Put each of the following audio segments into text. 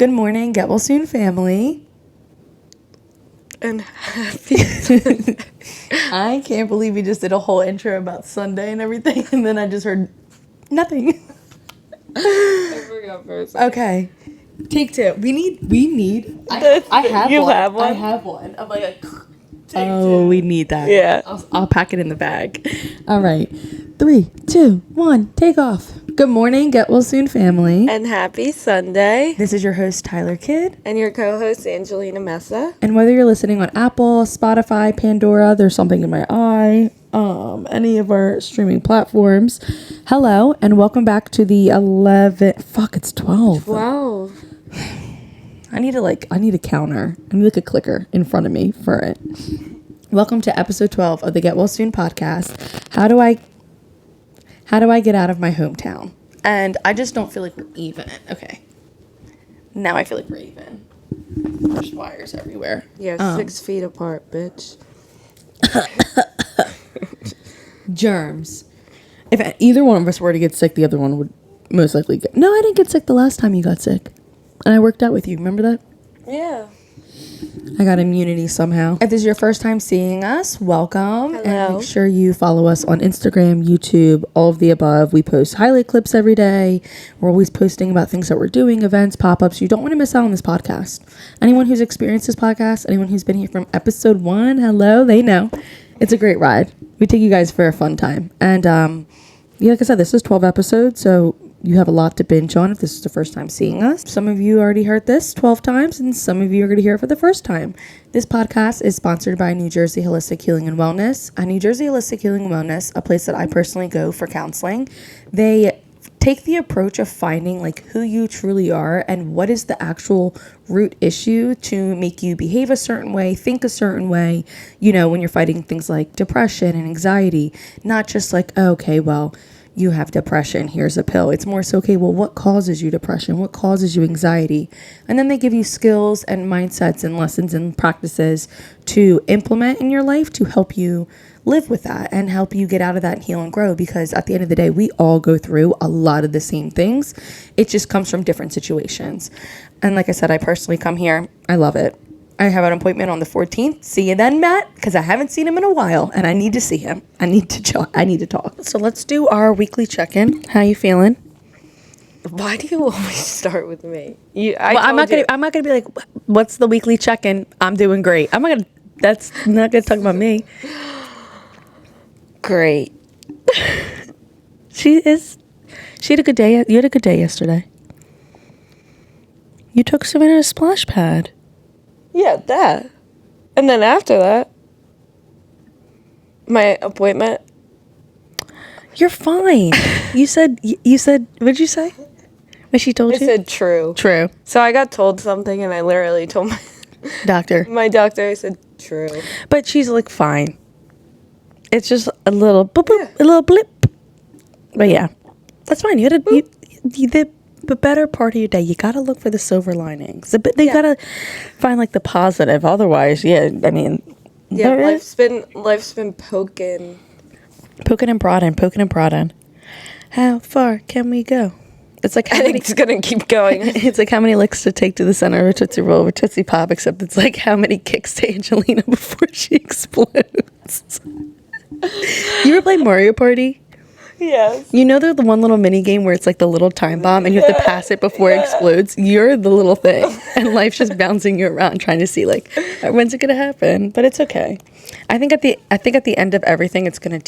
Good morning, Get Well Soon family. And happy I can't believe we just did a whole intro about Sunday and everything, and then I just heard nothing. I forgot for a second. Okay. Take two. We need. I have You one. have one? I have one. I'm like, we need that. Yeah. I'll pack it in the bag. All right. 3, 2, 1, take off. Good morning, Get Well Soon family. And happy Sunday. This is your host, Tyler Kidd. And your co-host, Angelina Mesa. And whether you're listening on Apple, Spotify, Pandora, there's something in my eye, any of our streaming platforms, hello, and welcome back to the 12. 12. I need a counter. I need like a clicker in front of me for it. Welcome to episode 12 of the Get Well Soon podcast. How do I get out of my hometown? And I just don't feel like we're even. Okay. Now I feel like we're even. There's wires everywhere. Yeah, 6 feet apart, bitch. Germs. If either one of us were to get sick, the other one would most likely get. No, I didn't get sick the last time you got sick. And I worked out with you. Remember that? Yeah. I got immunity somehow. If this is your first time seeing us, welcome. Hello. And make sure you follow us on Instagram, YouTube, all of the above. We post highlight clips every day. We're always posting about things that we're doing, events, pop-ups. You don't want to miss out on this podcast. Anyone who's experienced this podcast, anyone who's been here from episode 1, hello, they know. It's a great ride. We take you guys for a fun time. And like I said, this is 12 episodes, so you have a lot to binge on if this is the first time seeing us. Some of you already heard this 12 times, and some of you are going to hear it for the first time. This podcast is sponsored by New Jersey Holistic Healing and Wellness. New Jersey Holistic Healing and Wellness, a place that I personally go for counseling. They take the approach of finding like who you truly are and what is the actual root issue to make you behave a certain way, think a certain way, when you're fighting things like depression and anxiety. Not just like, okay, well, you have depression, here's a pill. It's more so, okay, well, what causes you depression? What causes you anxiety? And then they give you skills and mindsets and lessons and practices to implement in your life to help you live with that and help you get out of that and heal and grow. Because at the end of the day, we all go through a lot of the same things. It just comes from different situations. And like I said, I personally come here. I love it. I have an appointment on the 14th. See you then, Matt, because I haven't seen him in a while, and I need to see him. I need to talk. So let's do our weekly check-in. How you feeling? Why do you always start with me? I'm not gonna be like, what's the weekly check-in? I'm doing great. That's not gonna talk about me. Great. She had a good day. You had a good day yesterday. You took Savannah to a splash pad. Yeah, that. And then after that, my appointment. You're fine. You said, what'd you say? What she told you? I said true. True. So I got told something and I literally told my doctor. I said true. But she's like, fine. It's just a little boop, boop, a little blip. But yeah, that's fine. You had the better part of your day, you gotta look for the silver linings. They gotta find like the positive. Otherwise, life's been poking and prodding. How far can we go? It's like it's gonna keep going. It's like how many licks to take to the center of a Tootsie Roll or Tootsie Pop, except it's like how many kicks to Angelina before she explodes. You ever play Mario Party? Yes. They're the one little mini game where it's like the little time bomb and you have to pass it before it explodes. You're the little thing, and life's just bouncing you around trying to see like when's it gonna happen. But it's okay. I think at the end of everything, it's gonna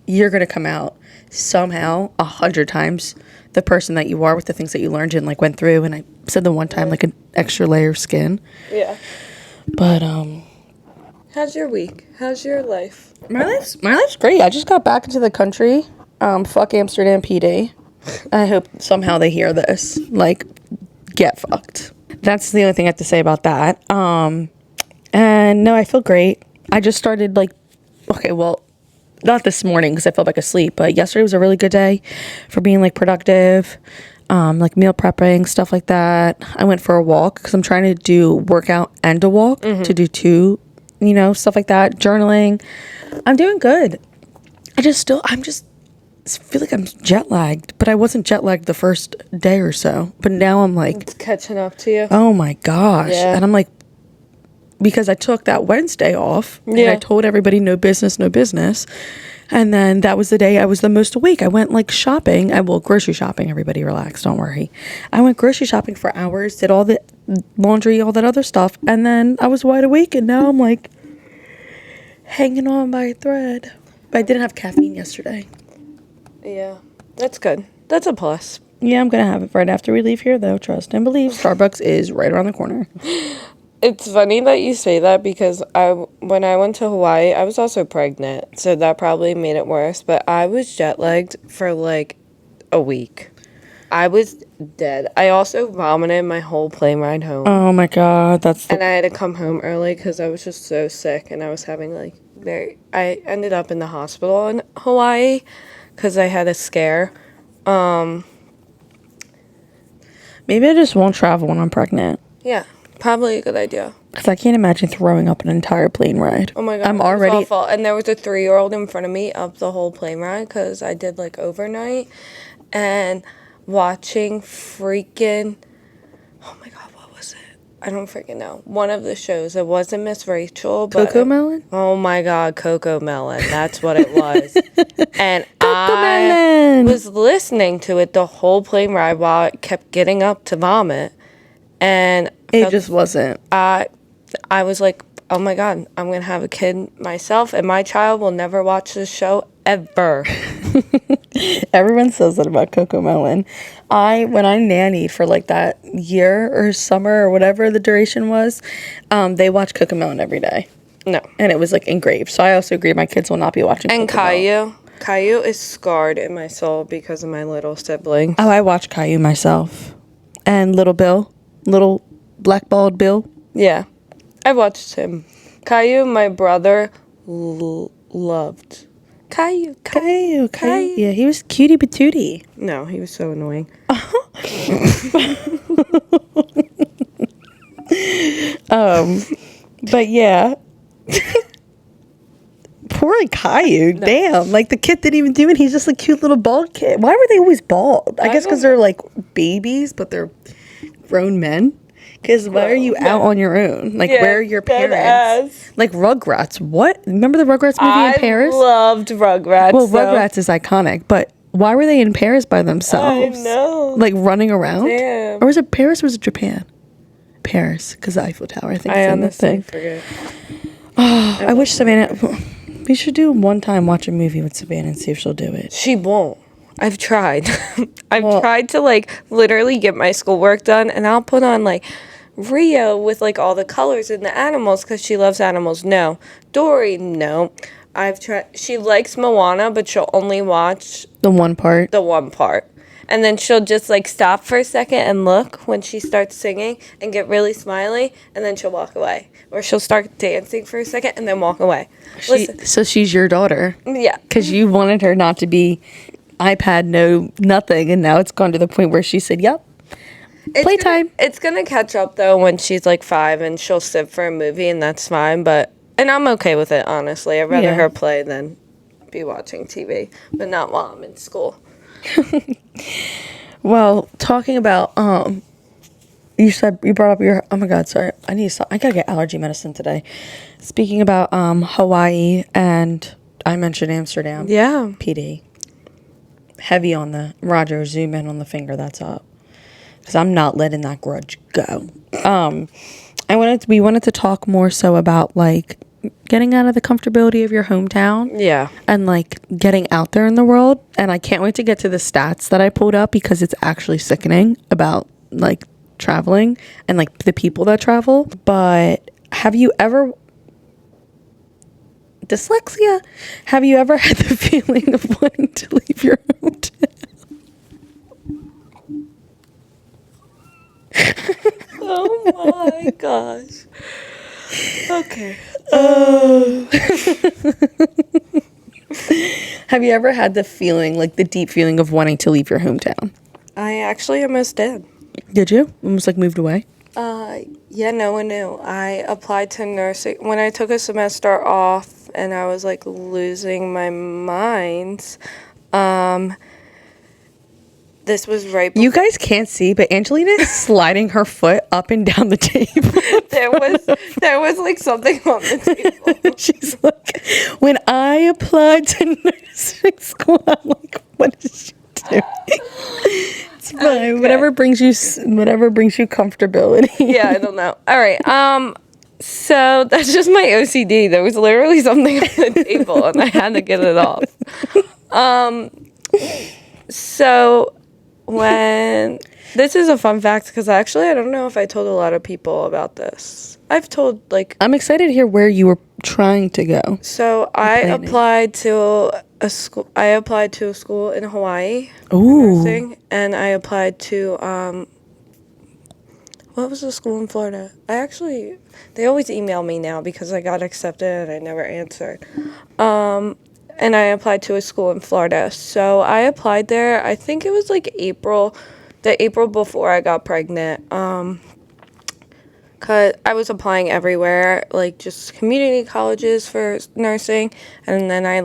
you're gonna come out somehow 100 times the person that you are with the things that you learned and like went through. And I said the one time like an extra layer of skin. Yeah. But how's your week? How's your life? My life's great. I just got back into the country. Fuck Amsterdam PD. I hope somehow they hear this. Like, get fucked. That's the only thing I have to say about that. And no, I feel great. I just started not this morning because I felt like asleep, but yesterday was a really good day for being like productive, like meal prepping, stuff like that. I went for a walk because I'm trying to do workout and a walk to do 2, stuff like that. Journaling. I'm doing good. I'm just feel like I'm jet lagged, but I wasn't jet lagged the first day or so. But now I'm like, It's catching up to you. oh my gosh. Yeah. And I'm like, because I took that Wednesday off and Yeah. I told everybody no business, no business. And then that was the day I was the most awake. I went like shopping. Grocery shopping. Everybody relax. Don't worry. I went grocery shopping for hours, did all the laundry, all that other stuff. And then I was wide awake. And now I'm like hanging on by a thread. But I didn't have caffeine yesterday. Yeah. That's good. That's a plus. Yeah, I'm going to have it right after we leave here, though. Trust and believe. Starbucks is right around the corner. It's funny that you say that because when I went to Hawaii, I was also pregnant, so that probably made it worse, but I was jet lagged for like a week. I was dead. I also vomited my whole plane ride home. Oh my God. And I had to come home early because I was just so sick and I was having like I ended up in the hospital in Hawaii because I had a scare. Maybe I just won't travel when I'm pregnant. Yeah. Probably a good idea. Because I can't imagine throwing up an entire plane ride. Oh my God. I'm it was already awful. And there was a 3-year-old in front of me up the whole plane ride because I did like overnight. And watching freaking, oh my God, what was it? I don't freaking know. One of the shows. It wasn't Miss Rachel, but Coco Melon? Oh my God, Coco Melon. That's what it was. And Melon. I was listening to it the whole plane ride while it kept getting up to vomit. And It just wasn't. I was like, oh my God, I'm going to have a kid myself, and my child will never watch this show ever. Everyone says that about Coco Melon. When I nannied for like that year or summer or whatever the duration was, they watch Coco Melon every day. No. And it was like engraved. So I also agree my kids will not be watching And Coco Melon. Caillou is scarred in my soul because of my little siblings. Oh, I watch Caillou myself. And Little Bill. Little blackballed Bill. Yeah. I watched him. Caillou, my brother, loved. Caillou. Yeah, he was cutie patootie. No, he was so annoying. But yeah. Poor Caillou. No. Damn. Like the kid didn't even do it. He's just a cute little bald kid. Why were they always bald? I guess because they're like babies, but they're grown men. Because why are you out on your own? Like, where are your parents? Like Rugrats. What? Remember the Rugrats movie in Paris? I loved Rugrats. Well, Rugrats is iconic, but why were they in Paris by themselves? I know. Like running around? Damn. Or was it Paris or was it Japan? Paris, because the Eiffel Tower, I think. I honestly forget. Oh, I wish Savannah... We should do one time watch a movie with Savannah and see if she'll do it. She won't. I've tried. I've tried to like literally get my schoolwork done, and I'll put on like Rio with like all the colors and the animals because she loves animals. No. Dory, no. I've tried. She likes Moana, but she'll only watch the one part. And then she'll just like stop for a second and look when she starts singing and get really smiley, and then she'll walk away. Or she'll start dancing for a second and then walk away. So she's your daughter. Yeah. Because you wanted her not to be iPad, no nothing, and now it's gone to the point where she said, yep, playtime. It's going to catch up, though, when she's like 5 and she'll sit for a movie, and that's fine. And I'm okay with it, honestly. I'd rather her play than be watching TV, but not while I'm in school. Well, talking about you brought up your, oh my God, sorry, I gotta get allergy medicine today. Speaking about Hawaii, and I mentioned Amsterdam. Yeah. PD. Heavy on the Roger, zoom in on the finger that's up, because I'm not letting that grudge go. We wanted to talk more so about like getting out of the comfortability of your hometown. Yeah. And like getting out there in the world. And I can't wait to get to the stats that I pulled up, because it's actually sickening about like traveling and like the people that travel. But have you ever had the feeling of wanting to leave your hometown? Oh my gosh. Okay. Have you ever had the feeling, like the deep feeling of wanting to leave your hometown? I actually almost did. Did you? Almost like moved away? Yeah, no one knew. I applied to nursing when I took a semester off and I was like losing my mind. This was right before. You guys can't see, but Angelina is sliding her foot up and down the table. there was like something on the table. She's like, when I applied to nursing school, I'm like, what is she doing? It's fine. Okay. Whatever brings you comfortability. Yeah, I don't know. All right. So that's just my OCD. There was literally something on the table, and I had to get it off. So when this is a fun fact, because actually I don't know if I told a lot of people about this. I've told I'm excited to hear where you were trying to go. So I applied to a school. I applied to a school in Hawaii. Ooh. Nursing, and I applied to what was the school in Florida? They always email me now because I got accepted and I never answered. And I applied to a school in Florida. So I applied there, I think it was like the April before I got pregnant. Cause I was applying everywhere, like just community colleges for nursing. And then I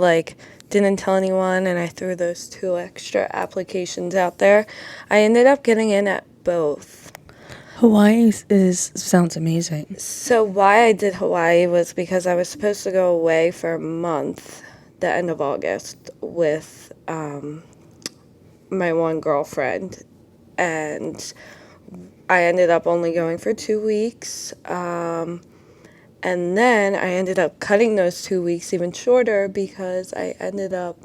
didn't tell anyone and I threw those 2 extra applications out there. I ended up getting in at both. Hawaii sounds amazing. So why I did Hawaii was because I was supposed to go away for a month, the end of August, with my one girlfriend, and I ended up only going for 2 weeks, and then I ended up cutting those 2 weeks even shorter because I ended up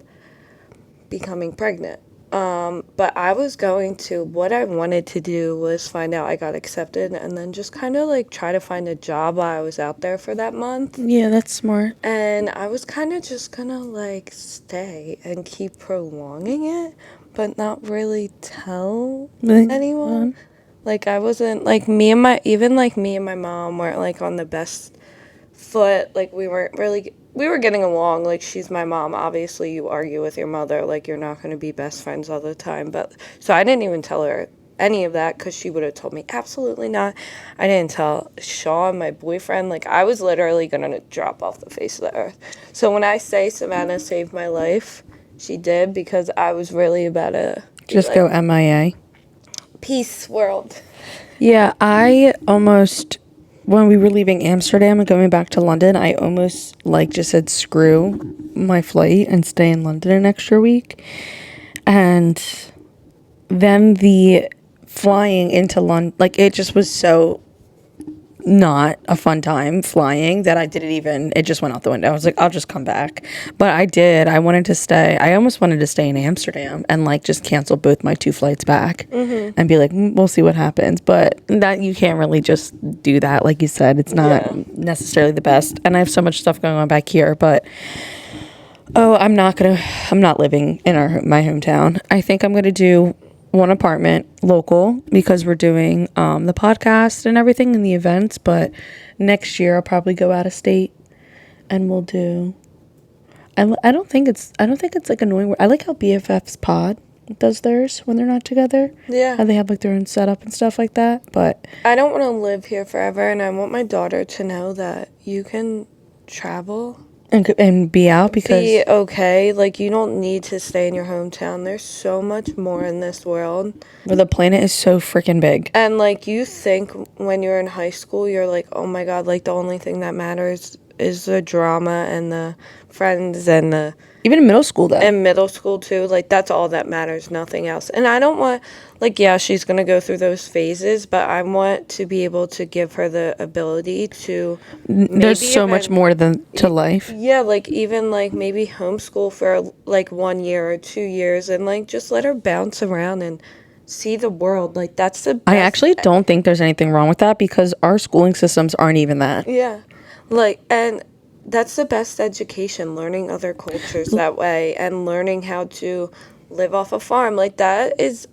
becoming pregnant. But what I wanted to do was find out I got accepted and then just kind of try to find a job while I was out there for that month. Yeah, that's smart. And I was kind of just gonna stay and keep prolonging it, but not really tell anyone. I wasn't me and my mom weren't on the best foot. We weren't really. We were getting along. She's my mom. Obviously, you argue with your mother. You're not going to be best friends all the time. But so I didn't even tell her any of that because she would have told me absolutely not. I didn't tell Sean, my boyfriend. I was literally going to drop off the face of the earth. So when I say Savannah saved my life, she did, because I was really about to just go MIA. Peace, world. Yeah, I almost, when we were leaving Amsterdam and going back to London, I almost just said screw my flight and stay in London an extra week. And then the flying into London, it just was so not a fun time flying that it just went out the window. I was like, I'll just come back. But I did. I almost wanted to stay in Amsterdam and just cancel both my 2 flights back and be like, we'll see what happens. But that you can't really just do that. Like you said, it's not necessarily the best. And I have so much stuff going on back here, but I'm not living in my hometown. I think I'm going to do one apartment local because we're doing the podcast and everything and the events, but next year I'll probably go out of state and we'll do I don't think it's annoying. I like how BFF's pod does theirs when they're not together. Yeah. How they have their own setup and stuff like that. But I don't want to live here forever, and I want my daughter to know that you can travel and be out, because be okay. You don't need to stay in your hometown. There's so much more in this world. Where the planet is so freaking big. And you think when you're in high school, you're oh my God, the only thing that matters is the drama and the friends and the... Even in middle school, though. In middle school, too. That's all that matters, nothing else. And I don't want... yeah, she's going to go through those phases, but I want to be able to give her the ability to... There's so much more to life. Yeah, even, maybe homeschool for, 1 year or 2 years and, just let her bounce around and see the world. That's the best. I actually don't think there's anything wrong with that, because our schooling systems aren't even that. Yeah. And that's the best education, learning other cultures that way and learning how to live off a farm. That is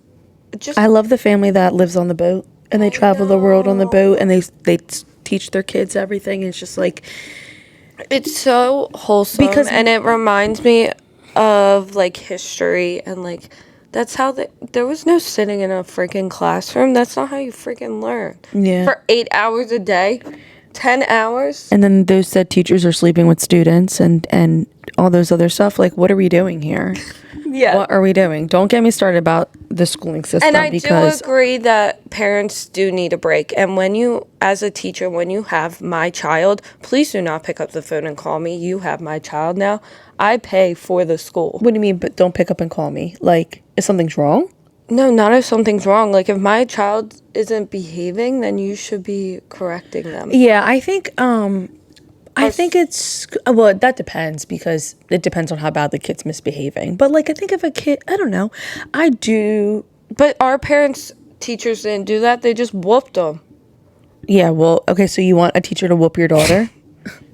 just... I love the family that lives on the boat and they travel the world on the boat and they teach their kids everything. It's just it's so wholesome, and it reminds me of history and that's how there was no sitting in a freaking classroom. That's not how you freaking learn. Yeah. For 8 hours a day. 10 hours. And then those said teachers are sleeping with students and all those other stuff. Like, what are we doing here? Yeah. What are we doing? Don't get me started about the schooling system. And I because do agree that parents do need a break. And when you, as a teacher, when you have my child, please do not pick up the phone and call me. You have my child now. I pay for the school. What do you mean, but don't pick up and call me? Like, if something's wrong? No, not if something's wrong. Like, if my child isn't behaving, then you should be correcting them. Yeah, I think it's, well, that depends, because it depends on how bad the kid's misbehaving. But, like, I think if a kid, I don't know, I do. But our parents, teachers didn't do that. They just whooped them. Yeah, well, okay, so you want a teacher to whoop your daughter?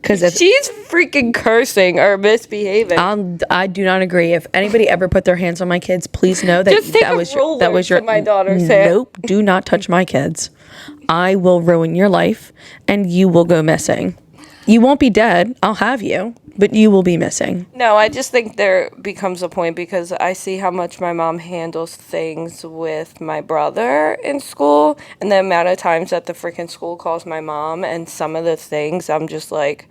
Because if she's freaking cursing or misbehaving. I do not agree. If anybody ever put their hands on my kids, please know that just take that a was ruler that was your to my daughter's hand. Nope, do not touch my kids. I will ruin your life and you will go missing. You won't be dead. I'll have you, but you will be missing. No, I just think there becomes a point, because I see how much my mom handles things with my brother in school, and the amount of times that the freaking school calls my mom, and some of the things I'm just like,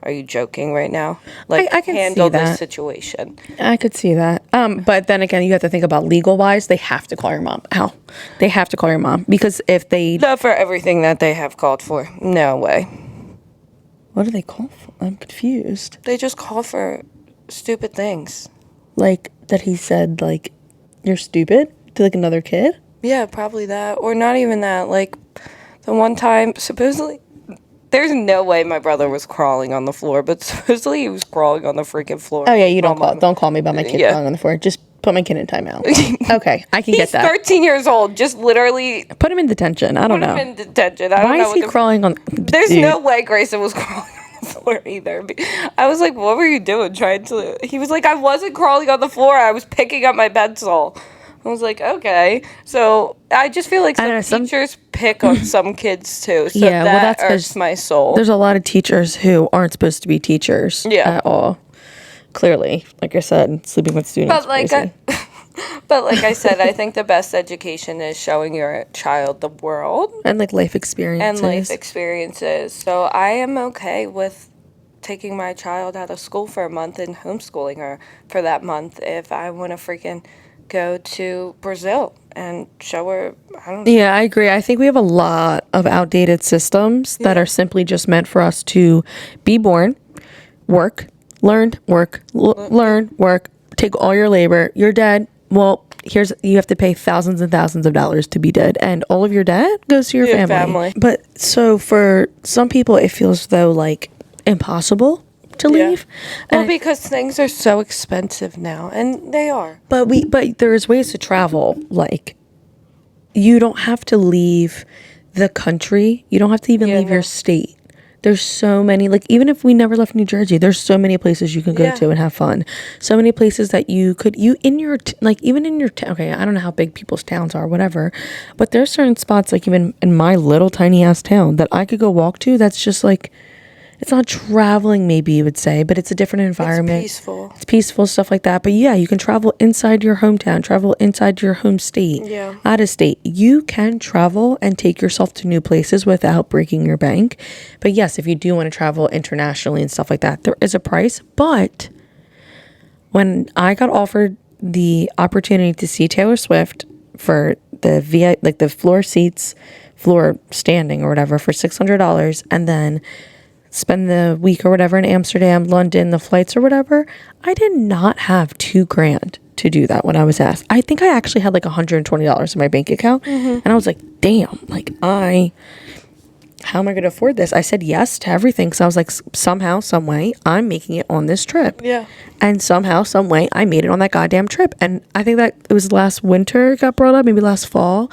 are you joking right now? Like, I can handle see that. this situation. I could see that. But then again, you have to think about legal wise. They have to call your mom. Ow. They have to call your mom, because if they Not for everything that they have called for. No way. What do they call for? I'm confused. They just call for stupid things. Like that he said, like, you're stupid to like another kid? Yeah, probably that. Or not even that. Like, the one time, supposedly, there's no way my brother was crawling on the floor, but supposedly he was crawling on the freaking floor. Oh, yeah, you don't call me about my kid crawling on the floor. Just put my kid in timeout. Okay, I can get that. He's 13 years old. Just literally Put him in detention. I don't know. put him in detention. I don't Why know is he crawling on... There's Dude. no way Grayson was crawling on the floor either. I was like, what were you doing? He was like, I wasn't crawling on the floor. I was picking up my pencil. I was like, okay. So I just feel like some teachers pick on some kids too. So Yeah, well, that that's irks my soul. There's a lot of teachers who aren't supposed to be teachers at all. Clearly, like I said, sleeping with students. But like I said, I think the best education is showing your child the world. And like life experiences. So I am okay with taking my child out of school for a month and homeschooling her for that month if I want to freaking go to Brazil and show her. I don't know. Yeah, I agree. I think we have a lot of outdated systems that are simply just meant for us to be born, work, learn, work, learn, work, take all your labor. You're dead. Well, you have to pay thousands and thousands of dollars to be dead, and all of your debt goes to your family. But so for some people, it feels though like impossible to leave. Well, because things are so expensive now, and they are. But there's ways to travel. Like, you don't have to leave the country. You don't have to even leave your state. There's so many, like, even if we never left New Jersey, there's so many places you can go to and have fun. So many places that you could, even in your town, okay, I don't know how big people's towns are, whatever, but there's certain spots, like even in my little tiny ass town, that I could go walk to that's just like, it's not traveling, maybe you would say, but it's a different environment. It's peaceful, stuff like that. But yeah, you can travel inside your hometown, travel inside your home state, out of state. You can travel and take yourself to new places without breaking your bank. But yes, if you do want to travel internationally and stuff like that, there is a price. But when I got offered the opportunity to see Taylor Swift for the the floor seats, floor standing or whatever, for $600, and then spend the week or whatever in Amsterdam, London, the flights or whatever, I did not have $2,000 to do that when I was asked. I think I actually had like $120 in my bank account. And I was like, damn, like how am I going to afford this? I said yes to everything. So I was like, somehow, some way, I'm making it on this trip. Yeah. And somehow, some way, I made it on that goddamn trip. And I think that it was last winter it got brought up, maybe last fall.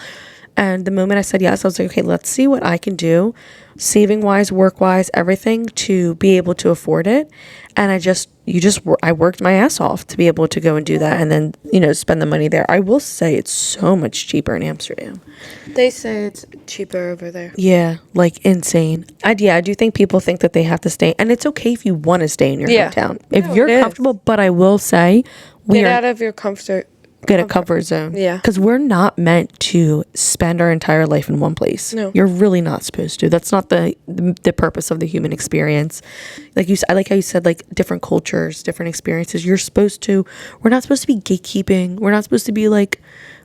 And the moment I said yes, I was like, okay, let's see what I can do, saving wise, work wise, everything, to be able to afford it. And I worked my ass off to be able to go and do that, and then, spend the money there. I will say it's so much cheaper in Amsterdam. They say it's cheaper over there. Yeah, like insane. I do think people think that they have to stay, and it's okay if you want to stay in your hometown if you're comfortable. But I will say, get out of your comfort get a comfort zone. Yeah. Because we're not meant to spend our entire life in one place. No. You're really not supposed to. That's not the purpose of the human experience. Like I like how you said, like, different cultures, different experiences. We're not supposed to be gatekeeping. We're not supposed to be like,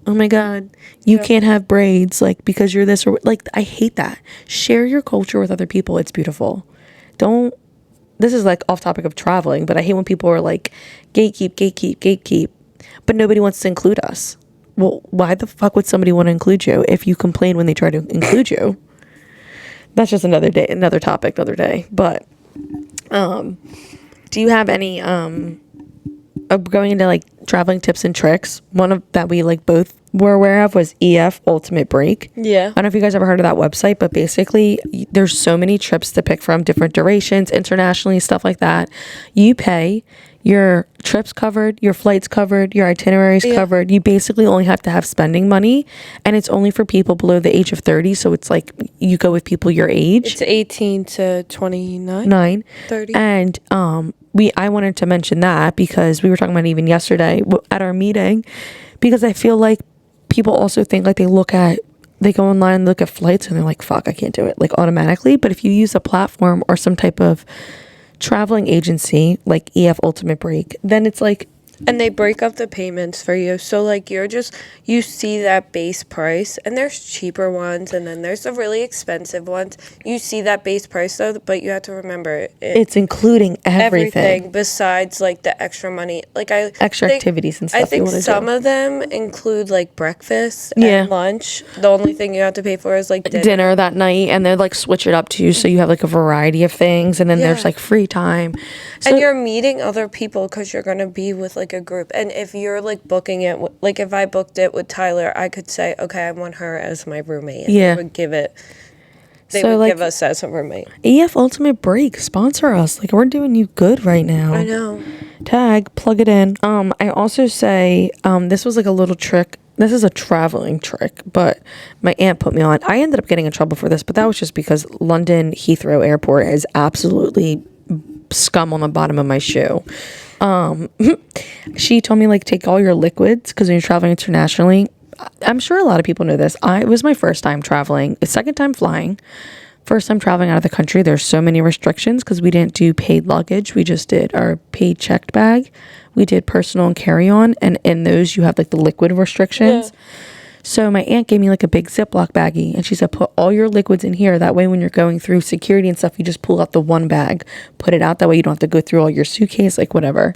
oh my God, you can't have braids, like, because you're this, or like, I hate that. Share your culture with other people. It's beautiful. This is like off topic of traveling, but I hate when people are like, gatekeep, but nobody wants to include us. Well, why the fuck would somebody want to include you if you complain when they try to include you? That's just another topic, another day. But do you have any going into like traveling tips and tricks? One of that we like both were aware of was EF Ultimate Break. Yeah. I don't know if you guys ever heard of that website, but basically there's so many trips to pick from, different durations, internationally, stuff like that. You pay, your trips covered, your flights covered, your itineraries covered. You basically only have to have spending money, and it's only for people below the age of 30. So it's like you go with people your age. It's 18 to 29. 30. And I wanted to mention that because we were talking about it even yesterday at our meeting, because I feel like people also think like they go online and look at flights and they're like, fuck, I can't do it, like, automatically. But if you use a platform or some type of traveling agency like EF Ultimate Break, then it's like, and they break up the payments for you. So, like, you see that base price, and there's cheaper ones, and then there's the really expensive ones. You see that base price, though, but you have to remember, it's including everything besides, like, the extra money. Like, extra activities and stuff. I think some of them include, like, breakfast and lunch. The only thing you have to pay for is, like, dinner that night, and they like switch it up too, so you have like a variety of things, and then there's like free time. So, and you're meeting other people because you're going to be with, like, a group. And if you're like booking it, like if I booked it with Tyler, I could say, okay, I want her as my roommate, and they would give us as a roommate. EF Ultimate Break, sponsor us. Like, we're doing you good right now. I know. Tag, plug it in. I also say this was like a little trick. This is a traveling trick, but my aunt put me on. I ended up getting in trouble for this, but that was just because London Heathrow Airport is absolutely scum on the bottom of my shoe. She told me, like, take all your liquids, because when you're traveling internationally, I'm sure a lot of people know this. It was my first time traveling, second time flying, first time traveling out of the country. There's so many restrictions because we didn't do paid luggage. We just did our paid checked bag. We did personal and carry-on, and in those you have like the liquid restrictions. So my aunt gave me like a big Ziploc baggie, and she said, put all your liquids in here. That way when you're going through security and stuff, you just pull out the one bag, put it out. That way you don't have to go through all your suitcase, like whatever.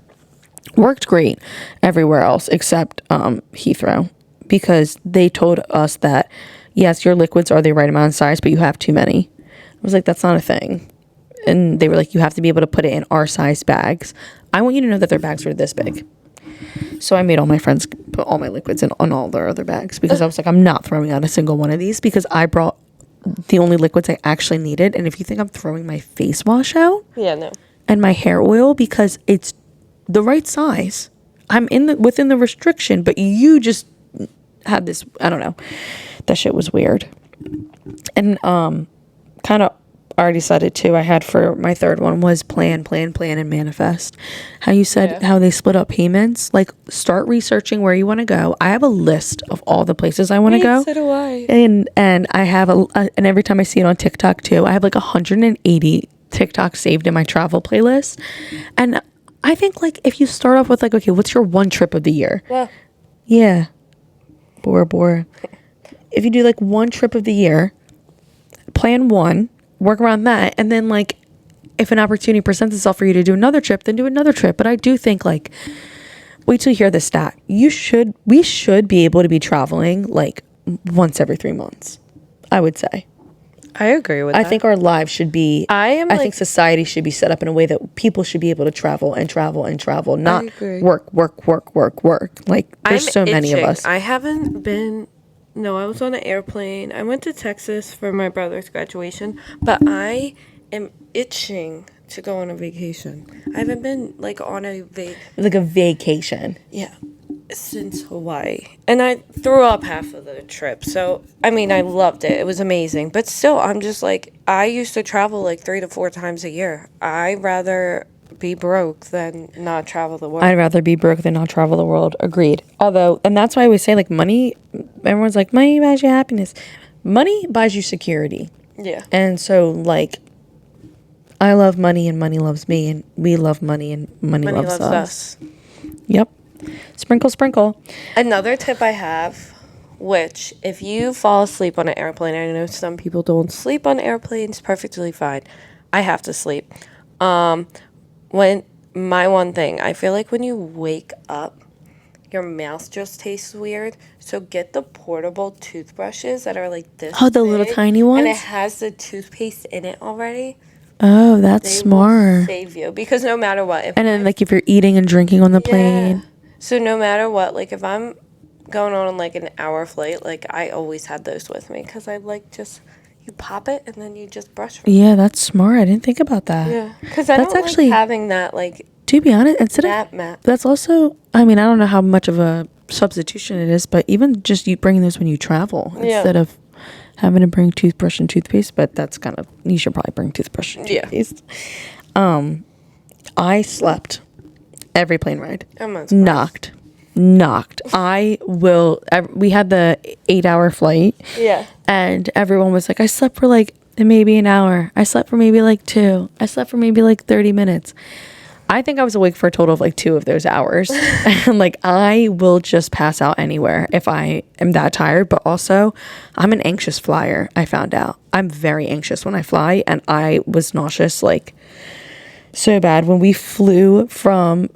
Worked great everywhere else except Heathrow, because they told us that, yes, your liquids are the right amount of size, but you have too many. I was like, that's not a thing. And they were like, you have to be able to put it in our size bags. I want you to know that their bags were this big. So I made all my friends put all my liquids in on all their other bags, because I was like, I'm not throwing out a single one of these, because I brought the only liquids I actually needed. And if you think I'm throwing my face wash out, and my hair oil, because it's the right size, I'm within the restriction, but you just had this, I don't know, that shit was weird. And kind of already said it too. I had for my third one was plan, and manifest. How you said how they split up payments. Like, start researching where you want to go. I have a list of all the places I want to go. So do I. And I have and every time I see it on TikTok too, I have like 180 TikToks saved in my travel playlist. And I think, like, if you start off with like, okay, what's your one trip of the year? Yeah. Bora. If you do like one trip of the year, plan one, work around that, and then, like, if an opportunity presents itself for you to do another trip, then do another trip. But I do think, like, wait till you hear the stat. We should be able to be traveling like once every 3 months, I would say. I agree with that. I think our lives should be, I think society should be set up in a way that people should be able to travel, not work. Like, there's so many of us. I haven't been, no, I was on an airplane. I went to Texas for my brother's graduation, but I am itching to go on a vacation. I haven't been, like, on a vacation. Yeah. Since Hawaii. And I threw up half of the trip. So, I mean, I loved it. It was amazing. But still, I'm just like, I used to travel like 3 to 4 times a year. I rather be broke than not travel the world. I'd rather be broke than not travel the world. Agreed. Although, and that's why I always say, like, money, everyone's like, money buys you happiness. Money buys you security. Yeah. And so, like, I love money and money loves me, and we love money and money loves us. Yep. Sprinkle, sprinkle. Another tip I have, which if you fall asleep on an airplane, I know some people don't sleep on airplanes, perfectly fine. I have to sleep. When my one thing, I feel like when you wake up, your mouth just tastes weird. So get the portable toothbrushes that are like this. Oh, the little tiny ones? And it has the toothpaste in it already. Oh, that's smart. Will save you, because no matter what. And then, like, if you're eating and drinking on the plane. So no matter what, like, if I'm going on like an hour flight, like, I always had those with me, because I like just, you pop it and then you just brush from it. Yeah, that's smart. I didn't think about that. Yeah, because I don't like having that, like, to be honest, that's also, I mean, I don't know how much of a substitution it is, but even just you bringing those when you travel instead of having to bring toothbrush and toothpaste, but that's kind of, you should probably bring toothbrush and toothpaste. I slept every plane ride. Knocked. We had the 8-hour flight. Yeah. And everyone was like, I slept for like maybe an hour. I slept for maybe like 2. I slept for maybe like 30 minutes. I think I was awake for a total of like 2 of those hours. And like, I will just pass out anywhere if I am that tired. But also, I'm an anxious flyer, I found out. I'm very anxious when I fly. And I was nauseous, like, so bad. When we flew from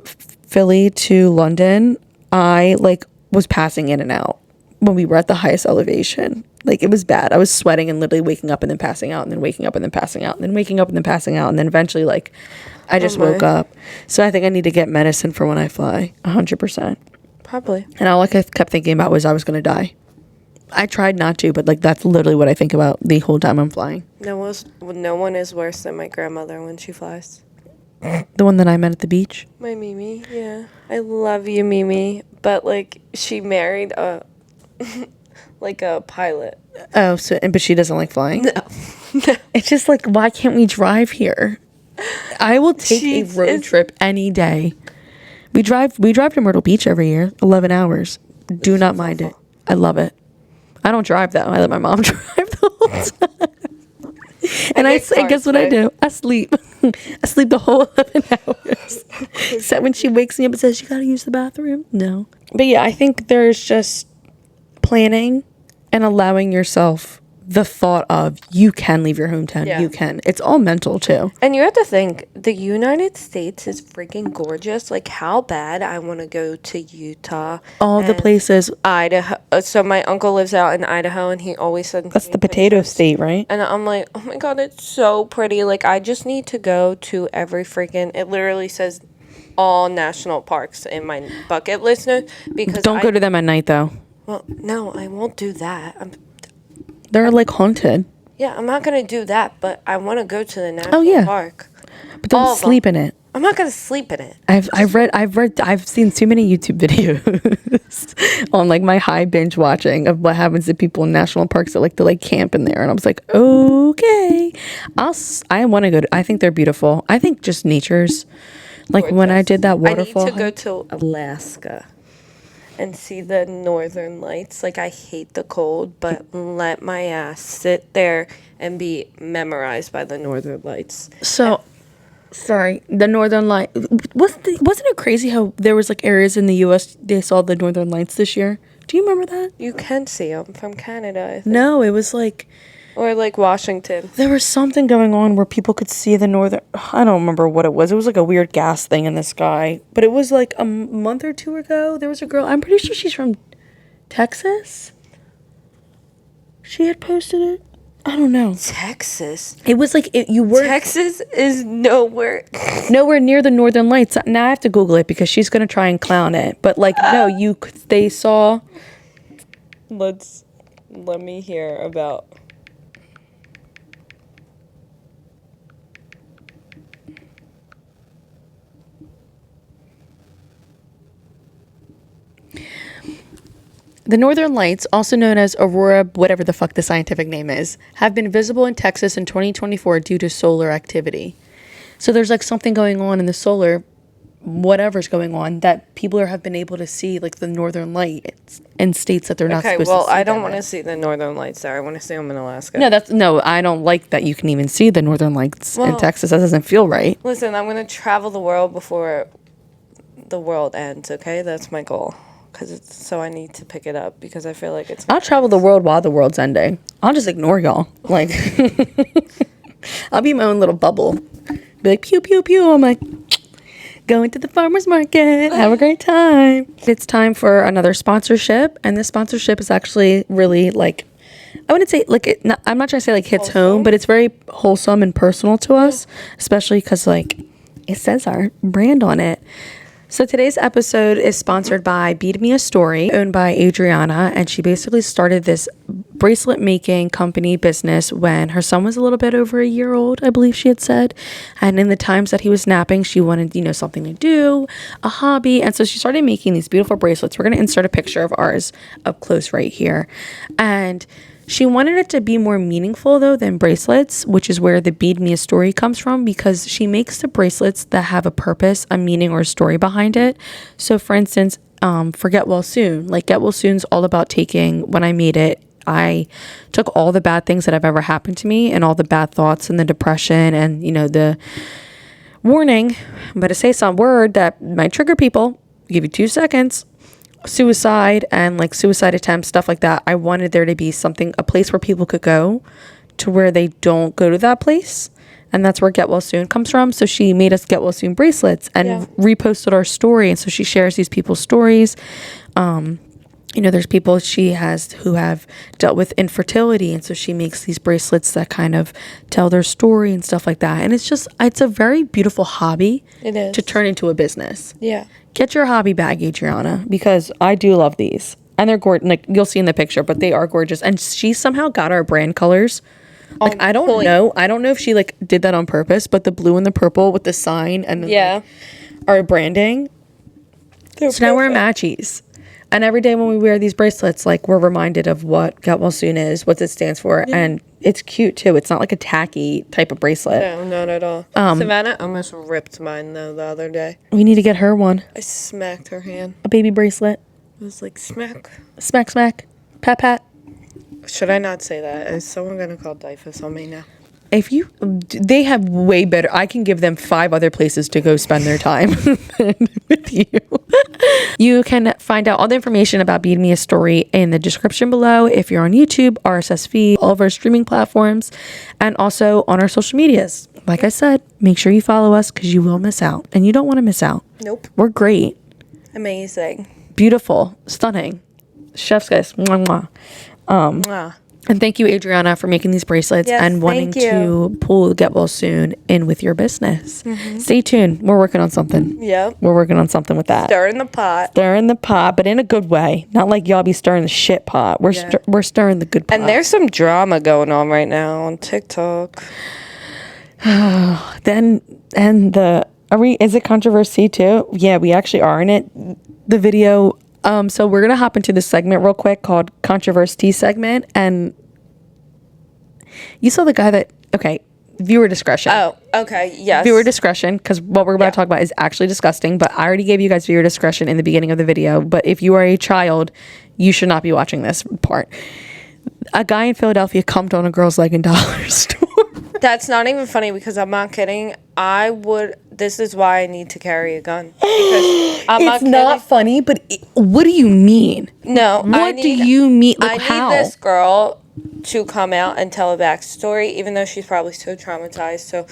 Philly to London, I like was passing in and out when we were at the highest elevation. Like, it was bad. I was sweating and literally waking up and then passing out and then waking up and then passing out and then waking up and then passing out. And then eventually, like, I just woke up. So I think I need to get medicine for when I fly. 100%. Probably. And all I kept thinking about was I was going to die. I tried not to, but like, that's literally what I think about the whole time I'm flying. No one is worse than my grandmother when she flies. The one that I met at the beach? My Mimi, yeah. I love you, Mimi. But, like, she married a like a pilot. Oh, but she doesn't like flying? No. It's just like, why can't we drive here? I will take a road trip any day. We drive to Myrtle Beach every year, 11 hours. Do not mind it. I love it. I don't drive, though. I let my mom drive the whole time. And guess what I do? I sleep. I sleep the whole 11 hours. Except when she wakes me up and says, you gotta use the bathroom. No. But yeah, I think there's just planning and allowing yourself the thought of you can leave your hometown. Yeah. You can. It's all mental too. And you have to think, the United States is freaking gorgeous. Like, how bad I want to go to Utah. All the places. Idaho. So my uncle lives out in Idaho, and he always sends That's the potato state, right? And I'm like, oh my God, it's so pretty. Like, I just need to go to every freaking, it literally says all national parks in my bucket list now, because don't go to them at night though. Well, no, I won't do that. They're like haunted. Yeah, I'm not gonna do that, but I want to go to the national park. But don't sleep in it. I'm not gonna sleep in it. I've seen too many YouTube videos on like my high binge watching of what happens to people in national parks that like to like camp in there, and I was like, okay, I want to go. I think they're beautiful. I think just nature's like gorgeous. When I did that waterfall. I need to go to Alaska and see the northern lights. Like, I hate the cold, but let my ass sit there and be memorized by the northern lights. So, sorry, the northern light. Wasn't it crazy how there was like areas in the U.S. they saw the northern lights this year? Do you remember that? You can see them from Canada, I think. No, it was like... Or like Washington. There was something going on where people could see the northern... I don't remember what it was. It was like a weird gas thing in the sky. But it was like a month or 2 ago. There was a girl... I'm pretty sure she's from Texas. She had posted it. I don't know. Texas? It was like... you were... Texas is nowhere... nowhere near the northern lights. Now I have to Google it because she's going to try and clown it. But like, no, they saw... Let me hear about... The northern lights, also known as aurora, whatever the fuck the scientific name is, have been visible in Texas in 2024 due to solar activity. So there's like something going on in the solar, whatever's going on, that people have been able to see like the northern lights in states that they're not supposed to see. Okay, well, I don't want to see the northern lights there. I want to see them in Alaska. No, I don't like that you can even see the northern lights in Texas. That doesn't feel right. Listen, I'm going to travel the world before the world ends, okay? That's my goal. So I need to pick it up because I feel like it's... I'll travel the world while the world's ending. I'll just ignore y'all. Like, I'll be my own little bubble. Be like, pew, pew, pew. I'm like... Going to the farmer's market. Have a great time. It's time for another sponsorship. And this sponsorship is actually really like, I wouldn't say like, I'm not trying to say like hits home, but it's very wholesome and personal to us, especially because like it says our brand on it. So today's episode is sponsored by Bead Me a Story, owned by Adriana, and she basically started this bracelet making company business when her son was a little bit over a year old, I believe she had said. And in the times that he was napping, she wanted, something to do, a hobby. And so she started making these beautiful bracelets. We're going to insert a picture of ours up close right here. And she wanted it to be more meaningful, though, than bracelets, which is where the Bead Me a Story comes from, because she makes the bracelets that have a purpose, a meaning, or a story behind it. So, for instance, for Get Well Soon. Like, Get Well Soon's all about when I made it, I took all the bad things that have ever happened to me and all the bad thoughts and the depression and, the warning. I'm going to say some word that might trigger people. I'll give you 2 seconds. Suicide and like suicide attempts, stuff like that. I wanted there to be a place where people could go to where they don't go to that place. And that's where Get Well Soon comes from. So she made us Get Well Soon bracelets and reposted our story. And so she shares these people's stories. There's people she has who have dealt with infertility. And so she makes these bracelets that kind of tell their story and stuff like that. And it's a very beautiful hobby. It is. To turn into a business. Yeah. Get your hobby bag, Adriana, because I do love these. And they're gorgeous. Like, you'll see in the picture, but they are gorgeous. And she somehow got our brand colors. Like, I don't know. I don't know if she, like, did that on purpose, but the blue and the purple with the sign and like, our branding. So now we're matchies. And every day when we wear these bracelets, like, we're reminded of what Get Well Soon is, what it stands for. Yeah. And it's cute, too. It's not like a tacky type of bracelet. No, not at all. Savannah almost ripped mine, though, the other day. We need to get her one. I smacked her hand. A baby bracelet. It was like, smack. Smack, smack. Pat, pat. Should I not say that? Is someone going to call DIFUS on me now? They have way better. I can give them 5 other places to go spend their time with you. You can find out all the information about Bead Me a Story in the description below. If you're on YouTube, RSS feed, all of our streaming platforms, and also on our social medias. Like I said, make sure you follow us because you will miss out. And you don't want to miss out. Nope. We're great. Amazing. Beautiful. Stunning. Chef's kiss. Mwah, mwah. And thank you, Adriana, for making these bracelets and wanting to pull Get Well Soon in with your business. Mm-hmm. Stay tuned. We're working on something. Yep. We're working on something with that. Stirring the pot. Stirring the pot, but in a good way. Not like y'all be stirring the shit pot. We're stirring the good pot. And there's some drama going on right now on TikTok. Is it controversy too? Yeah, we actually are in it. The video... So we're going to hop into this segment real quick called Controversy segment. And you saw the guy viewer discretion. Oh, okay. Yes. Viewer discretion, because what we're about to talk about is actually disgusting. But I already gave you guys viewer discretion in the beginning of the video. But if you are a child, you should not be watching this part. A guy in Philadelphia cummed on a girl's leg in dollar store. That's not even funny because I'm not kidding. This is why I need to carry a gun. Because it's not funny, but what do you mean? No. What do you mean? Like, I need this girl to come out and tell a backstory, even though she's probably so traumatized. So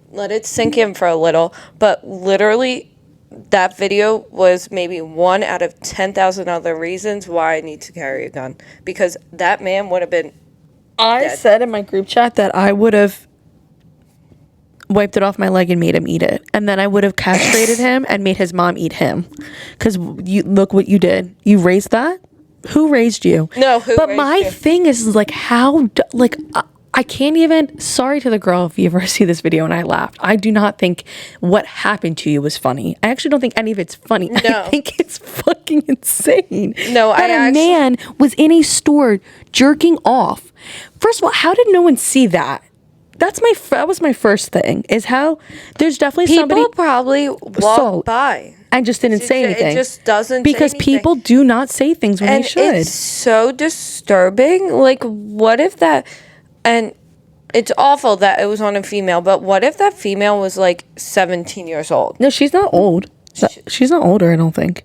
let it sink in for a little. But literally, that video was maybe 1 out of 10,000 other reasons why I need to carry a gun. Because that man would have been dead. Said in my group chat that I would have wiped it off my leg and made him eat it. And then I would have castrated him and made his mom eat him. Because look what you did. You raised that? Who raised you? No, But my thing is, like, I can't even... Sorry to the girl if you ever see this video and I laughed. I do not think what happened to you was funny. I actually don't think any of it's funny. No. I think it's fucking insane. No, that a man was in a store jerking off. First of all, how did no one see that? that was my first thing, is how there's definitely somebody People probably walk by and just didn't say anything. It just doesn't because say anything. people do not say things when they should. It's so disturbing. Like, what if that, and it's awful that it was on a female, but what if that female was like 17 years old? No, she's not old. She's not older, I don't think.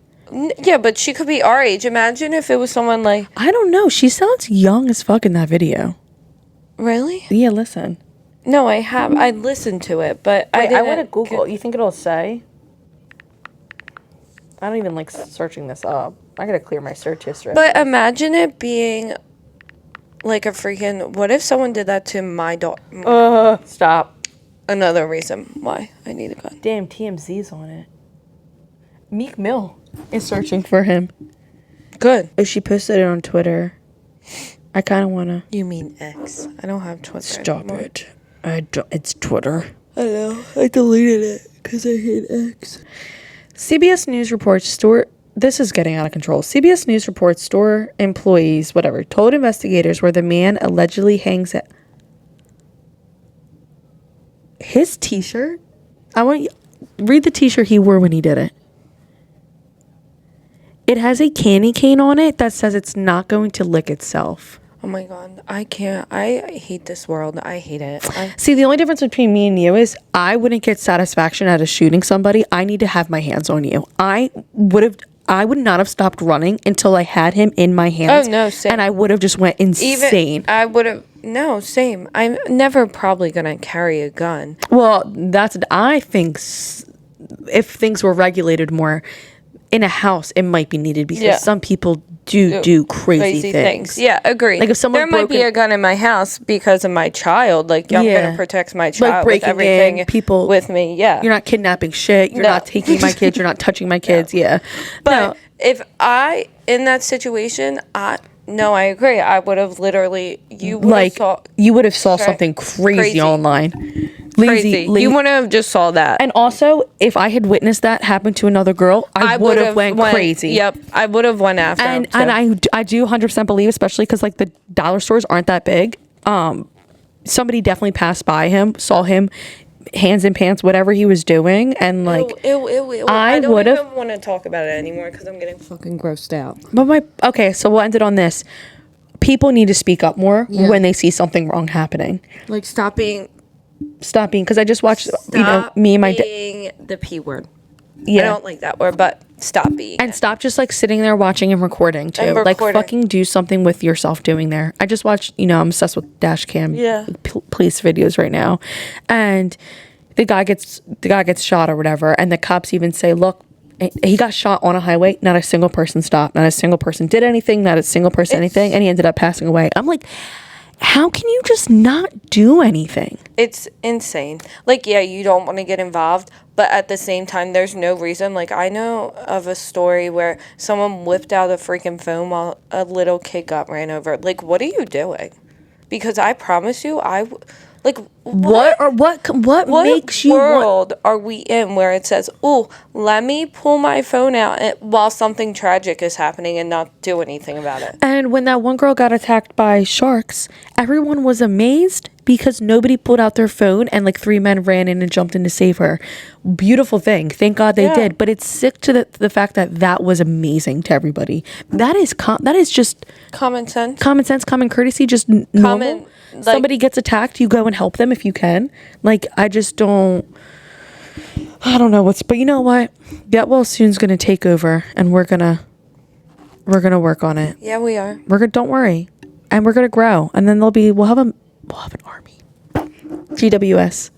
Yeah, but she could be our age. Imagine if it was someone like... I don't know. She sounds young as fuck in that video. Really? Yeah, listen. No, I listened to it, but I want to Google. You think it'll say? I don't even like searching this up. I gotta clear my search history. But imagine it being like a freaking... What if someone did that to my daughter? Stop. Another reason why I need a gun. Damn, TMZ's on it. Meek Mill is searching for him. Good. She posted it on Twitter. I kind of want to... You mean X. I don't have Twitter Stop anymore. it. I don't... It's Twitter. I know. I deleted it because I hate X. CBS News reports store... This is getting out of control. CBS News reports store employees, whatever, told investigators where the man allegedly hangs at... His t-shirt? I want you... Read the t-shirt he wore when he did it. It has a candy cane on it that says it's not going to lick itself. Oh my God. I can't. I hate this world. I hate it. See, the only difference between me and you is I wouldn't get satisfaction out of shooting somebody. I need to have my hands on you. I would not have stopped running until I had him in my hands. Oh, no, same. And I would have just went insane. I would have... No, same. I'm never probably going to carry a gun. Well, I think if things were regulated more in a house, it might be needed because some people do crazy things. Yeah, agree. Like if someone there might be a gun in my house because of my child. Like, I'm going to protect my child like with everything people with me. Yeah. You're not kidnapping shit. You're not taking my kids. You're not touching my kids. Yeah. But if in that situation, I agree. I would have literally, you would have saw something crazy online. Crazy. You wouldn't have just saw that. And also, if I had witnessed that happen to another girl, I would have went crazy. Yep, I would have went after him. And I do 100% believe, especially because like the dollar stores aren't that big. Somebody definitely passed by him, saw him, hands in pants, whatever he was doing, and like ew. I don't even want to talk about it anymore because I'm getting fucking grossed out. But so we'll end it on this. People need to speak up more when they see something wrong happening. Like stop being because I just watched me and my the P word. Yeah, I don't like that word, but stop being stop just like sitting there watching and recording too. Like fucking do something with yourself doing there. I just watched, I'm obsessed with dash cam police videos right now, and the guy gets shot or whatever, and the cops even say, look, he got shot on a highway, not a single person stopped, not a single person did anything, not a single person anything, and he ended up passing away. I'm like, how can you just not do anything? It's insane. Like, yeah, you don't want to get involved, but at the same time, there's no reason. Like, I know of a story where someone whipped out a freaking phone while a little kid got ran over. Like, what are you doing? Because I promise you, what makes you world are we in where it says, oh, let me pull my phone out while something tragic is happening and not do anything about it? And when that one girl got attacked by sharks, everyone was amazed because nobody pulled out their phone and like 3 men ran in and jumped in to save her. Beautiful thing. Thank God they did. But it's sick to the fact that was amazing to everybody. That is just common sense. Common sense, common courtesy, just normal. Somebody gets attacked, you go and help them if you can. Like, I don't know but you know what? Get Well Soon's gonna take over, and we're gonna work on it. Yeah, we are. Don't worry, and we're gonna grow, and then we'll have an army. GWS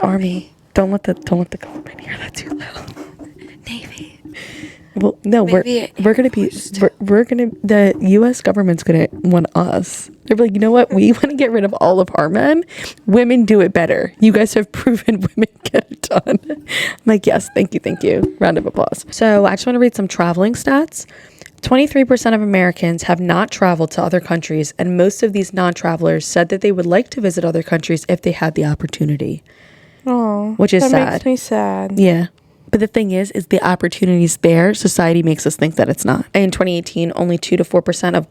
Army. Don't let the government hear that too loud. Navy. Well, no, we're gonna the U.S. government's gonna want us. They're like, you know what? We want to get rid of all of our men. Women do it better. You guys have proven women get it done. I'm like, yes, thank you. Round of applause. So I just want to read some traveling stats. 23% of Americans have not traveled to other countries, and most of these non-travelers said that they would like to visit other countries if they had the opportunity. Oh, which is sad. That makes me sad. Yeah. But the thing is the opportunity's there. Society makes us think that it's not. In 2018, only 2 to 4% of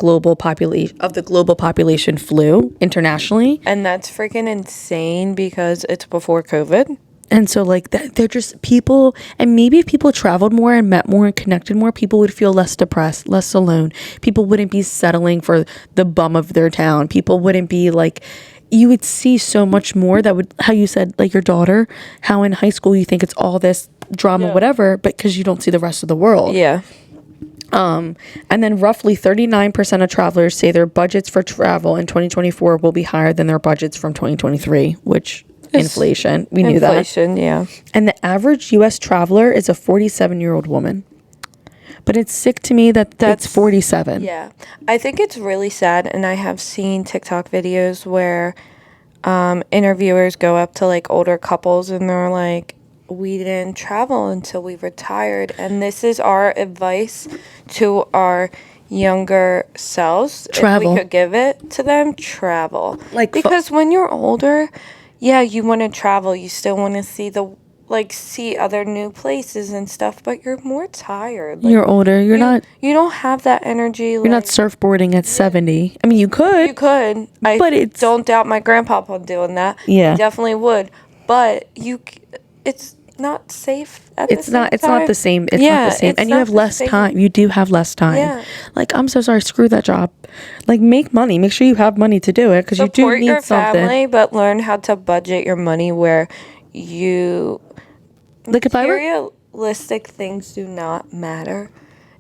the global population flew internationally. And that's freaking insane because it's before COVID. And so like that, they're just people, and maybe if people traveled more and met more and connected more, people would feel less depressed, less alone. People wouldn't be settling for the bum of their town. People wouldn't be like, you would see so much more that would, how you said, like your daughter, how in high school you think it's all this drama, whatever, but because you don't see the rest of the world. Yeah. And then roughly 39% of travelers say their budgets for travel in 2024 will be higher than their budgets from 2023, which inflation. We knew that. Inflation, yeah. And the average U.S. traveler is a 47-year-old woman. But it's sick to me that that's 47. Yeah. I think it's really sad, and I have seen TikTok videos where interviewers go up to like older couples and they're like, we didn't travel until we retired, and this is our advice to our younger selves. Travel. If we could give it to them, travel. Like because when you're older, yeah, you want to travel. You still want to see other new places and stuff, but you're more tired. Like, you're older. You don't have that energy. You're not surfboarding at 70. I mean, you could. You could. But don't doubt my grandpa on doing that. Yeah. He definitely would. But it's not safe it's not the same. It's not the same. And you have less time. You do have less time. Yeah. Like, I'm so sorry, screw that job. Like, make money. Make sure you have money to do it, because you do need your something. Family, but learn how to budget your money where you like if materialistic things do not matter.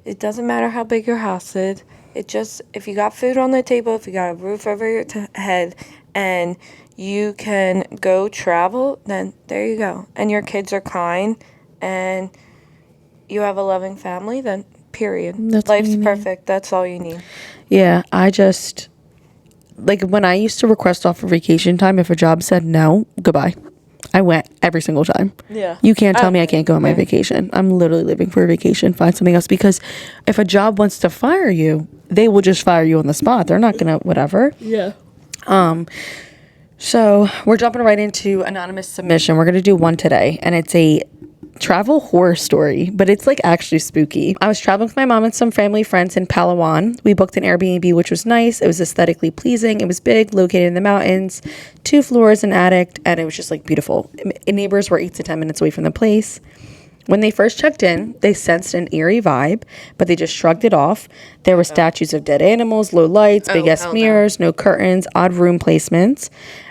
It doesn't matter how big your house is. It just, if you got food on the table, if you got a roof over your head, and you can go travel, then there you go. And your kids are kind, and you have a loving family, then period. Life's perfect. That's all you need. Yeah, I just, like, when I used to request off for vacation time, if a job said no, goodbye. I went every single time. Yeah. You can't tell me I can't go on my vacation. I'm literally living for a vacation. Find something else, because if a job wants to fire you, they will just fire you on the spot. They're not gonna whatever. Yeah. So we're jumping right into anonymous submission. We're gonna do one today, and it's a travel horror story, but it's like actually spooky. I was traveling with my mom and some family friends in Palawan. We booked an Airbnb, which was nice. It was aesthetically pleasing. It was big, located in the mountains, 2 floors, an attic, and it was just like beautiful. Neighbors were 8 to 10 minutes away from the place. When they first checked in, they sensed an eerie vibe, but they just shrugged it off. There were statues of dead animals, low lights, big-ass mirrors, no curtains, odd room placements.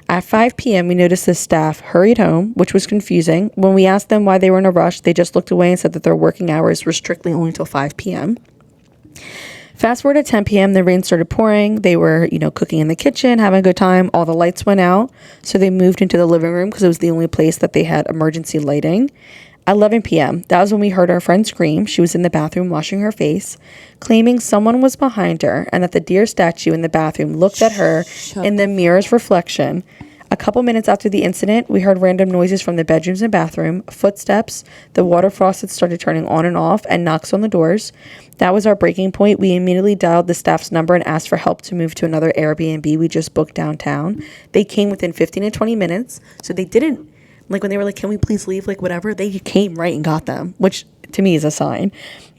At 5 p.m., we noticed the staff hurried home, which was confusing. When we asked them why they were in a rush, they just looked away and said that their working hours were strictly only until 5 p.m. Fast forward to 10 p.m., the rain started pouring. They were, cooking in the kitchen, having a good time. All the lights went out, so they moved into the living room because it was the only place that they had emergency lighting. At 11 p.m., that was when we heard our friend scream. She was in the bathroom washing her face, claiming someone was behind her and that the deer statue in the bathroom looked at her in the mirror's reflection. A couple minutes after the incident, we heard random noises from the bedrooms and bathroom, footsteps, the water faucets started turning on and off, and knocks on the doors. That was our breaking point. We immediately dialed the staff's number and asked for help to move to another Airbnb we just booked downtown. They came within 15 to 20 minutes, so they didn't, like when they were like, can we please leave, like whatever, they came right and got them, which to me is a sign.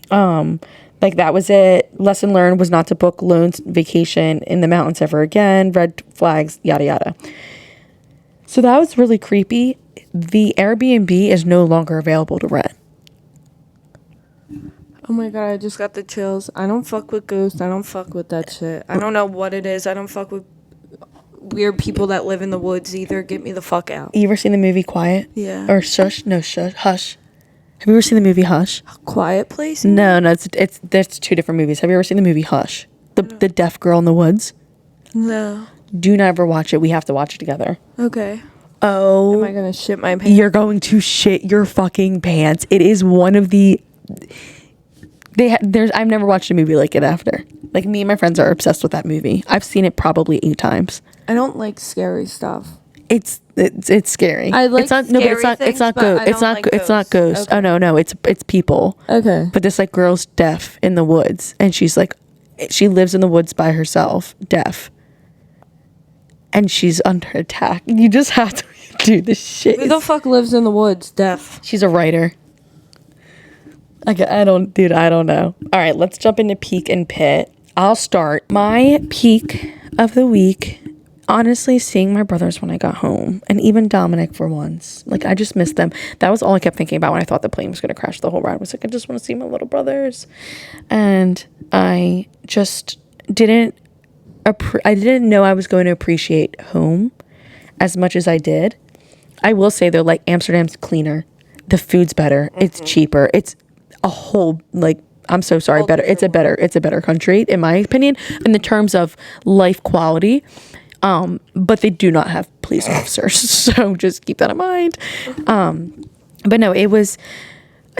Like that was it. Lesson learned was not to book lone vacation in the mountains ever again. Red flags, yada yada. So that was really creepy. The Airbnb is no longer available to rent. Oh my God, I just got the chills. I don't fuck with ghosts. I don't fuck with that shit. I don't know what it is. I don't fuck with weird people that live in the woods either. Get me the fuck out. You ever seen the movie Quiet? Yeah. Or Shush? No, Shush. Hush. Have you ever seen the movie Hush? A Quiet Place? No, there's 2 different movies. Have you ever seen the movie Hush? The deaf girl in the woods? No. Do not ever watch it. We have to watch it together. Okay. Oh. Am I going to shit my pants? You're going to shit your fucking pants. It is one of the... I've never watched a movie like it after. Like, me and my friends are obsessed with that movie. I've seen it probably 8 times. I don't like scary stuff. It's scary. I like it's not, scary no, but it's not things, it's not but ghost. I It's don't not like it's not ghosts. ghost. Okay. Oh no, it's people. Okay. But this like girl's deaf in the woods, and she's like, she lives in the woods by herself, deaf, and she's under attack. You just have to do this shit. Who the fuck lives in the woods, deaf? She's a writer. I don't know. All right, let's jump into peak and pit. I'll start. My peak of the week, honestly, seeing my brothers when I got home, and even Dominic for once. Like, I just missed them. That was all I kept thinking about when I thought the plane was going to crash the whole ride. I was like, I just want to see my little brothers. And I just didn't know I was going to appreciate home as much as I did. I will say, though, like, Amsterdam's cleaner. The food's better. Mm-hmm. It's cheaper. It's a whole, like, I'm so sorry, better. It's a better country, in my opinion, in the terms of life quality. But they do not have police officers, so just keep that in mind. But no, it was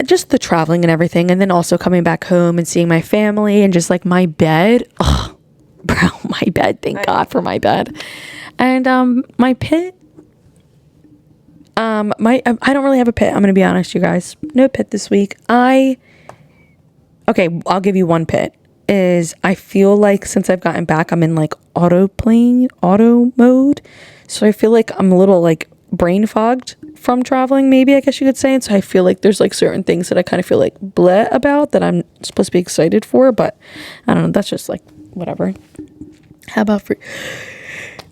just the traveling and everything, and then also coming back home and seeing my family and just like my bed. Oh, bro, my bed. Thank God for my bed. And my pit. I don't really have a pit. I'm gonna be honest, you guys. No pit this week. Okay, I'll give you one pit. Is I feel like since I've gotten back, I'm in like auto mode. So I feel like I'm a little like brain fogged from traveling, maybe I guess you could say. And so I feel like there's like certain things that I kind of feel like bleh about that I'm supposed to be excited for, but I don't know. That's just like whatever. How about for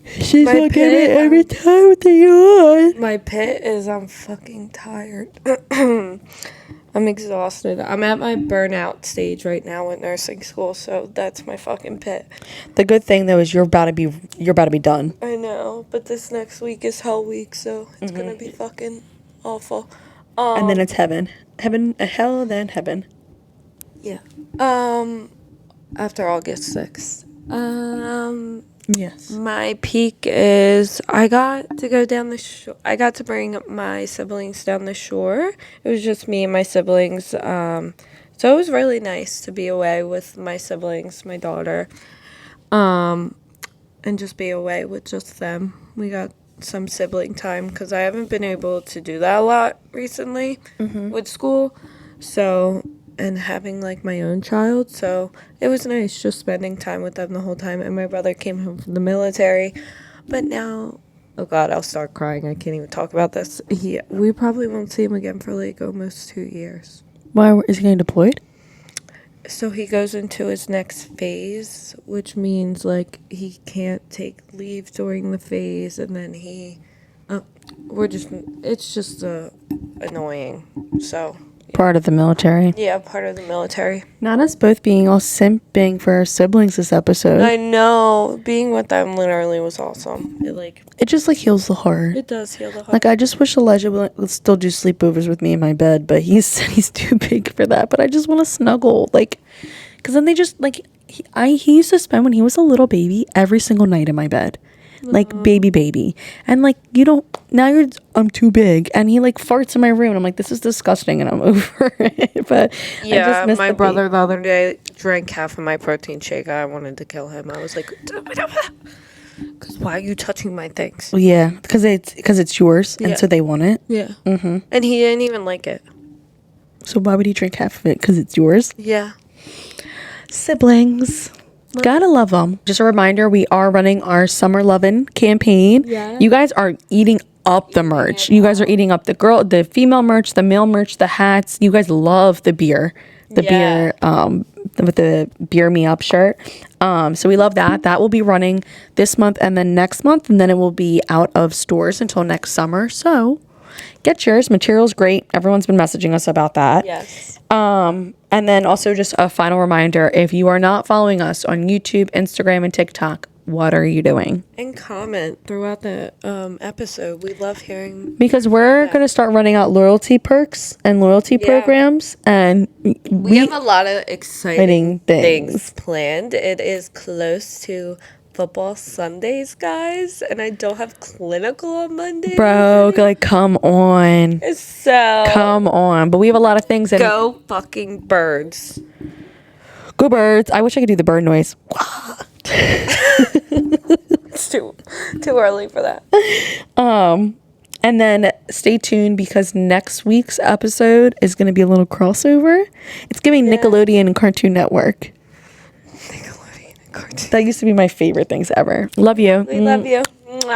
she's my looking at pit, it every time with the yawn. My pit is I'm fucking tired. I'm exhausted. I'm at my burnout stage right now with nursing school, so that's my fucking pit. The good thing though is you're about to be done. I know, but this next week is hell week, so it's gonna be fucking awful. And then it's heaven, hell, then heaven. Yeah. After August 6th. Yes. My peak is I got to go down the shore. I got to bring my siblings down the shore. It was just me and my siblings. So it was really nice to be away with my siblings, my daughter, and just be away with just them. We got some sibling time because I haven't been able to do that a lot recently with school. So, and having like my own child, so it was nice just spending time with them the whole time. And my brother came home from the military, but now, oh God, I'll start crying. I can't even talk about this. We probably won't see him again for like almost 2 years. Why is he getting deployed? So he goes into his next phase, which means like he can't take leave during the phase, and then it's just annoying. So. Part of the military. Yeah, part of the military. Not us both being all simping for our siblings this episode. I know. Being with them literally was awesome. It just like heals the heart. It does heal the heart. Like I just wish Elijah would still do sleepovers with me in my bed, but he's too big for that. But I just want to snuggle, like, because then they just like he used to spend when he was a little baby every single night in my bed. Like baby, and like I'm too big, and he like farts in my room and I'm like, this is disgusting, and I'm over it. But yeah, I just miss my brother the other day drank half of my protein shake. I wanted to kill him. I was like, because why are you touching my things? Well, yeah, because it's yours, and so they want it. Yeah. And he didn't even like it. So why would he drink half of it? Because it's yours. Yeah. Siblings. Gotta love them. Just a reminder, we are running our Summer Lovin' campaign. Yeah. You guys are eating up the merch. You guys are eating up the female merch, the male merch, the hats. You guys love the beer. Beer, with the Beer Me Up shirt. So we love that. That will be running this month and then next month, and then it will be out of stores until next summer. So get yours. Material's great. Everyone's been messaging us about that. Yes. And then also just a final reminder, if you are not following us on YouTube, Instagram, and TikTok, what are you doing? And comment throughout the episode. We love hearing. Because we're going to start running out loyalty perks and loyalty programs. And we have a lot of exciting things planned. It is close to football Sundays, guys, and I don't have clinical on Monday. Bro, like, come on. Come on. But we have a lot of things. Go fucking birds. Go birds. I wish I could do the bird noise. It's too early for that. And then stay tuned because next week's episode is going to be a little crossover. It's giving Nickelodeon and Cartoon Network. That used to be my favorite things ever. Love you. We love you. Mwah.